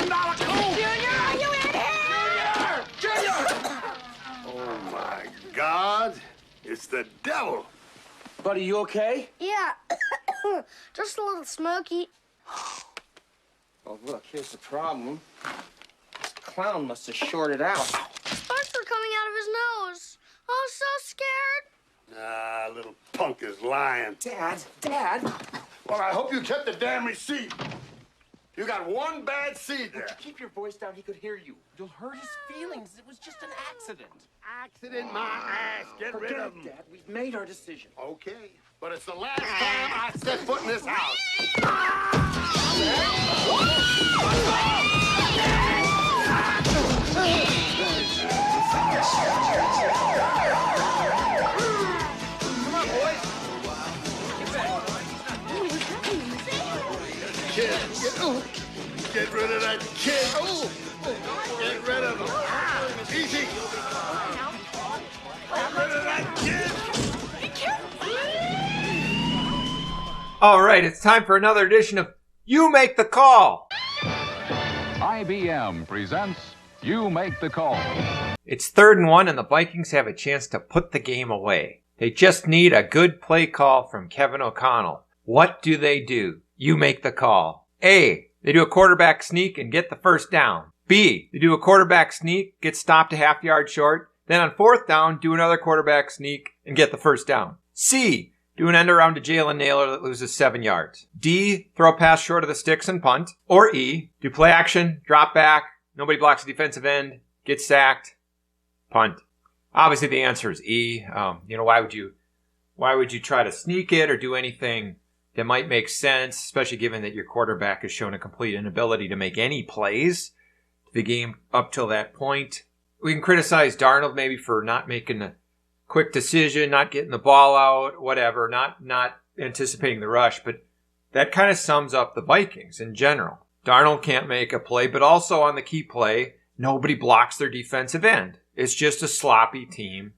$1,000 coat. Junior, are you in here? Junior! Oh, my God. It's the devil. Buddy, you okay? Yeah. Just a little smoky. Oh, look, here's the problem. This clown must have shorted out. Sparks were coming out of his nose. I was so scared. Ah, little punk is lying. Dad. Well, I hope you kept the damn receipt. You got one bad seed there. Would you keep your voice down? He could hear you. You'll hurt his feelings. It was just an accident. Accident, my ass. Get rid of him. Dad. We've made our decision. Okay, but it's the last time I set foot in this house. Come on, boys. Kid, get rid of that kid. Get rid of him. Easy. Get rid of that kid. All right, it's time for another edition of You Make the Call. IBM presents You Make the Call. It's 3rd and 1, and the Vikings have a chance to put the game away. They just need a good play call from Kevin O'Connell. What do? You make the call. A, they do a quarterback sneak and get the first down. B, they do a quarterback sneak, get stopped a half yard short. Then on 4th down, do another quarterback sneak and get the first down. C, do an end around to Jalen Naylor that loses 7 yards. D, throw a pass short of the sticks and punt. Or E, do play action, drop back, nobody blocks the defensive end, get sacked, punt. Obviously the answer is E. Why would you try to sneak it or do anything that might make sense, especially given that your quarterback has shown a complete inability to make any plays to the game up till that point. We can criticize Darnold maybe for not making a quick decision, not getting the ball out, whatever, not anticipating the rush, but that kind of sums up the Vikings in general. Darnold can't make a play, but also on the key play, nobody blocks their defensive end. It's just a sloppy team,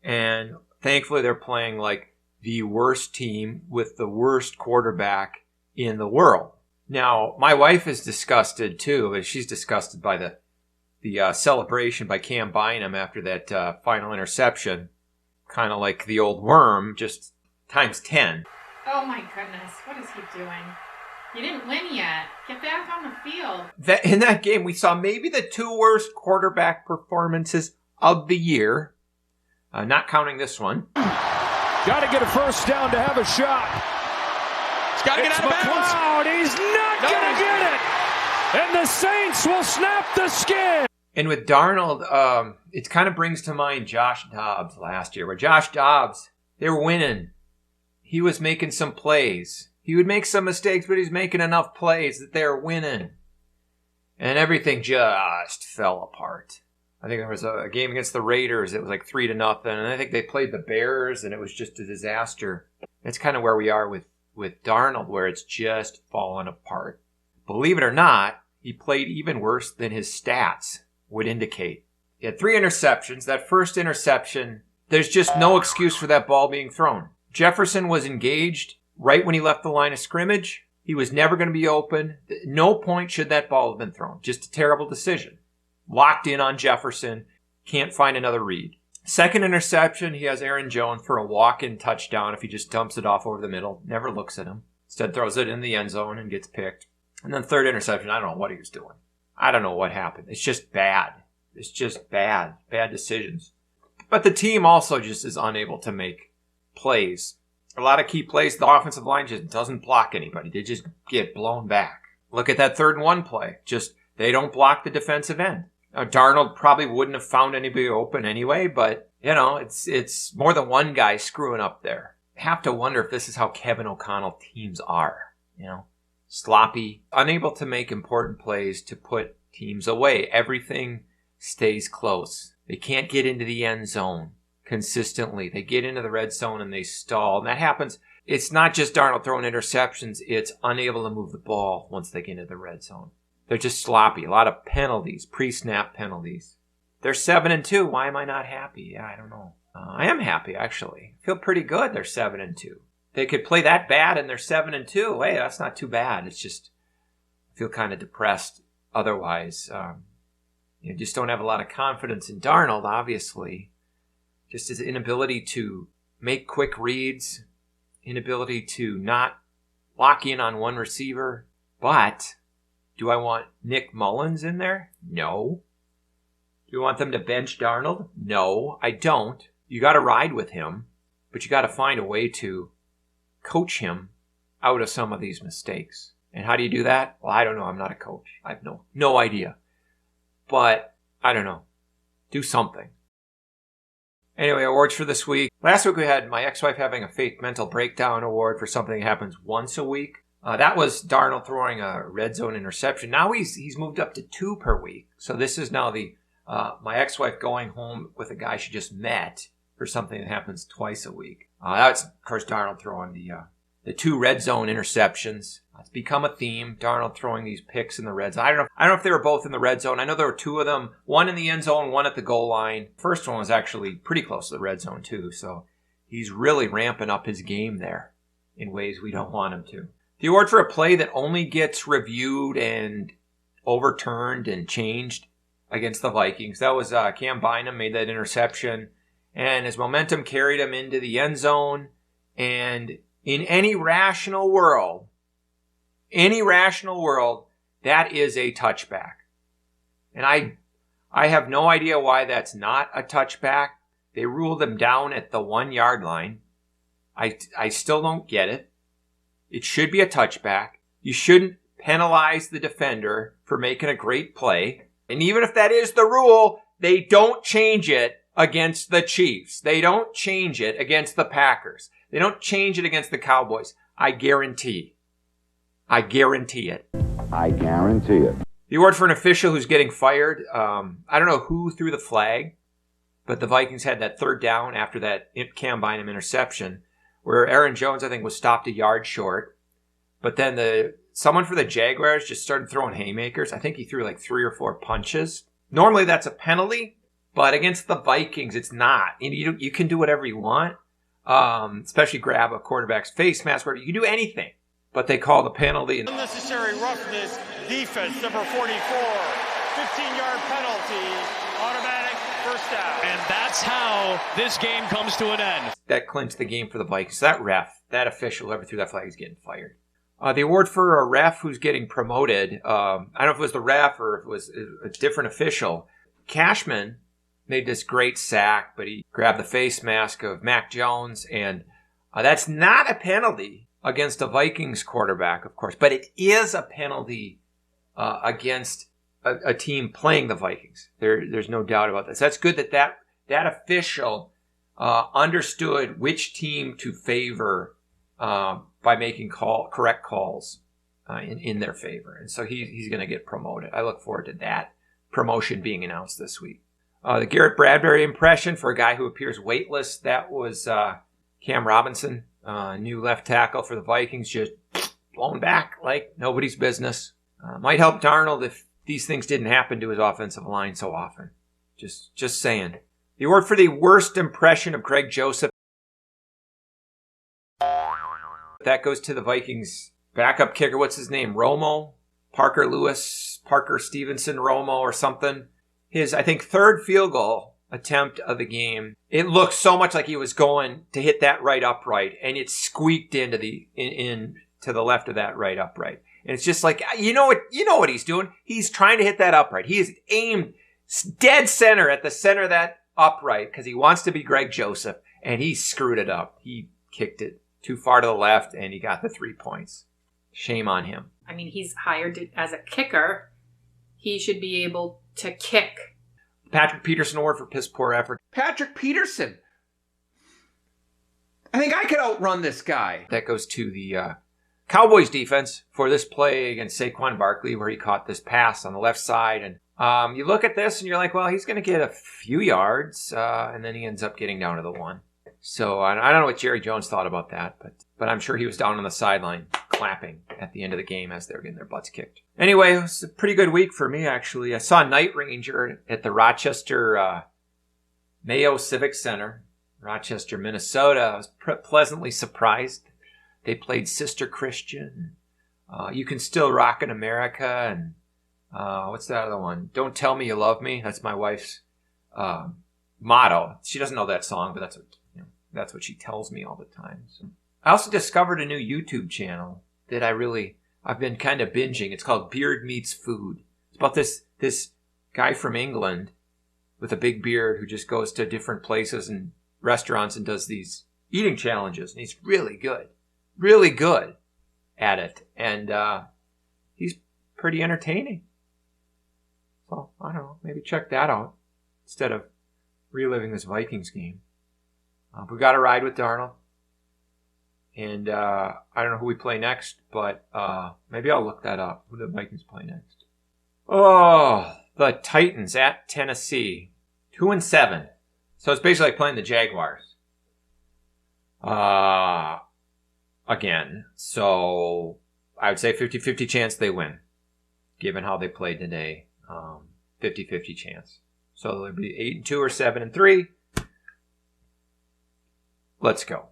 and thankfully they're playing like the worst team with the worst quarterback in the world. Now, my wife is disgusted too. She's disgusted by the celebration by Cam Bynum after that final interception. Kind of like the old worm, just times 10. Oh my goodness, what is he doing? You didn't win yet. Get back on the field. In that game, we saw maybe the 2 worst quarterback performances of the year. Not counting this one. Got to get a first down to have a shot. He's got to get out of bounds. McLeod. He's not going to get it. And the Saints will snap the skin. And with Darnold, it kind of brings to mind Josh Dobbs last year, where Josh Dobbs, they were winning. He was making some plays. He would make some mistakes, but he's making enough plays that they're winning. And everything just fell apart. I think there was a game against the Raiders. It was like 3-0. And I think they played the Bears, and it was just a disaster. That's kind of where we are with Darnold, where it's just fallen apart. Believe it or not, he played even worse than his stats would indicate. He had 3 interceptions. That first interception, there's just no excuse for that ball being thrown. Jefferson was engaged right when he left the line of scrimmage. He was never going to be open. No point should that ball have been thrown. Just a terrible decision. Locked in on Jefferson. Can't find another read. Second interception, he has Aaron Jones for a walk-in touchdown if he just dumps it off over the middle. Never looks at him. Instead throws it in the end zone and gets picked. And then third interception, I don't know what he was doing. I don't know what happened. It's just bad. It's just bad. Bad decisions. But the team also just is unable to make plays. A lot of key plays, the offensive line just doesn't block anybody. They just get blown back. Look at that 3rd and 1 play. Just, they don't block the defensive end. Now, Darnold probably wouldn't have found anybody open anyway, but, it's more than one guy screwing up there. I have to wonder if this is how Kevin O'Connell teams are, sloppy, unable to make important plays to put teams away. Everything stays close. They can't get into the end zone consistently. They get into the red zone and they stall. And that happens. It's not just Darnold throwing interceptions. It's unable to move the ball once they get into the red zone. They're just sloppy. A lot of penalties, pre-snap penalties. They're 7-2. Why am I not happy? Yeah, I don't know. I am happy, actually. I feel pretty good. They're 7-2. They could play that bad and they're 7-2. Hey, that's not too bad. It's just, I feel kind of depressed otherwise. You just don't have a lot of confidence in Darnold, obviously. Just his inability to make quick reads, inability to not lock in on one receiver. But do I want Nick Mullins in there? No. Do you want them to bench Darnold? No, I don't. You got to ride with him, but you got to find a way to coach him out of some of these mistakes. And how do you do that? Well, I don't know. I'm not a coach. I have no idea. But I don't know. Do something. Anyway, awards for this week. Last week we had my ex-wife having a fake mental breakdown award for something that happens once a week. That was Darnold throwing a red zone interception. Now he's moved up to 2 per week. So this is now the my ex-wife going home with a guy she just met for something that happens twice a week. That's, of course, Darnold throwing the 2 red zone interceptions. It's become a theme. Darnold throwing these picks in the red zone. I don't know if they were both in the red zone. I know there were 2 of them. One in the end zone, one at the goal line. First one was actually pretty close to the red zone too. So he's really ramping up his game there in ways we don't want him to. The award for a play that only gets reviewed and overturned and changed against the Vikings. That was Cam Bynum made that interception. And his momentum carried him into the end zone. And in any rational world, that is a touchback. And I have no idea why that's not a touchback. They ruled them down at the 1 yard line. I still don't get it. It should be a touchback. You shouldn't penalize the defender for making a great play. And even if that is the rule, they don't change it against the Chiefs. They don't change it against the Packers. They don't change it against the Cowboys. I guarantee it. I guarantee it. The award for an official who's getting fired. I don't know who threw the flag, but the Vikings had that 3rd down after that Cam Bynum interception where Aaron Jones, I think, was stopped a yard short. But then someone for the Jaguars just started throwing haymakers. I think he threw like 3 or 4 punches. Normally that's a penalty, but against the Vikings, it's not. You can do whatever you want, especially grab a quarterback's face mask. You can do anything, but they call the penalty. Unnecessary roughness, defense, number 44, 15-yard penalty, automatic first down. And that's how this game comes to an end. That clinched the game for the Vikings. That ref, that official, whoever threw that flag is getting fired. The award for a ref who's getting promoted, I don't know if it was the ref or if it was a different official. Cashman made this great sack, but he grabbed the face mask of Mac Jones, and that's not a penalty against a Vikings quarterback, of course, but it is a penalty against a team playing the Vikings. There's no doubt about this. That's good that official understood which team to favor by making correct calls in their favor. And so he's going to get promoted. I look forward to that promotion being announced this week. The Garrett Bradbury impression for a guy who appears weightless, that was Cam Robinson, new left tackle for the Vikings, just blown back like nobody's business. Might help Darnold if these things didn't happen to his offensive line so often. Just saying. The award for the worst impression of Greg Joseph. That goes to the Vikings backup kicker. What's his name? Parker Stevenson Romo or something. His, I think, 3rd field goal attempt of the game. It looked so much like he was going to hit that right upright, and it squeaked into to the left of that right upright. And it's just like, you know what he's doing? He's trying to hit that upright. He is aimed dead center at the center of that upright because he wants to be Greg Joseph, and he screwed it up. He kicked it too far to the left, and he got the 3 points. Shame on him. I mean, he's hired as a kicker. He should be able to kick. Patrick Peterson award for piss poor effort. Patrick Peterson! I think I could outrun this guy. That goes to the Cowboys defense for this play against Saquon Barkley where he caught this pass on the left side. And you look at this and you're like, well, he's going to get a few yards, and then he ends up getting down to the 1. So I don't know what Jerry Jones thought about that, but I'm sure he was down on the sideline clapping at the end of the game as they were getting their butts kicked. Anyway, it was a pretty good week for me, actually. I saw Night Ranger at the Rochester Mayo Civic Center, Rochester, Minnesota. I was pleasantly surprised. They played Sister Christian. You Can Still Rock in America, and What's that other one? Don't Tell Me You Love Me. That's my wife's motto. She doesn't know that song, but that's what she tells me all the time. So. I also discovered a new YouTube channel that I've been kind of binging. It's called Beard Meets Food. It's about this guy from England with a big beard who just goes to different places and restaurants and does these eating challenges. And he's really good at it. And he's pretty entertaining. So, I don't know, maybe check that out instead of reliving this Vikings game. We got to ride with Darnold. And I don't know who we play next, but maybe I'll look that up, who the Vikings play next. Oh, the Titans at Tennessee. 2-7. So it's basically like playing the Jaguars. Again. So I would say 50-50 chance they win, given how they played today. 50-50 chance. So it'll be 8-2 or 7-3. Let's go.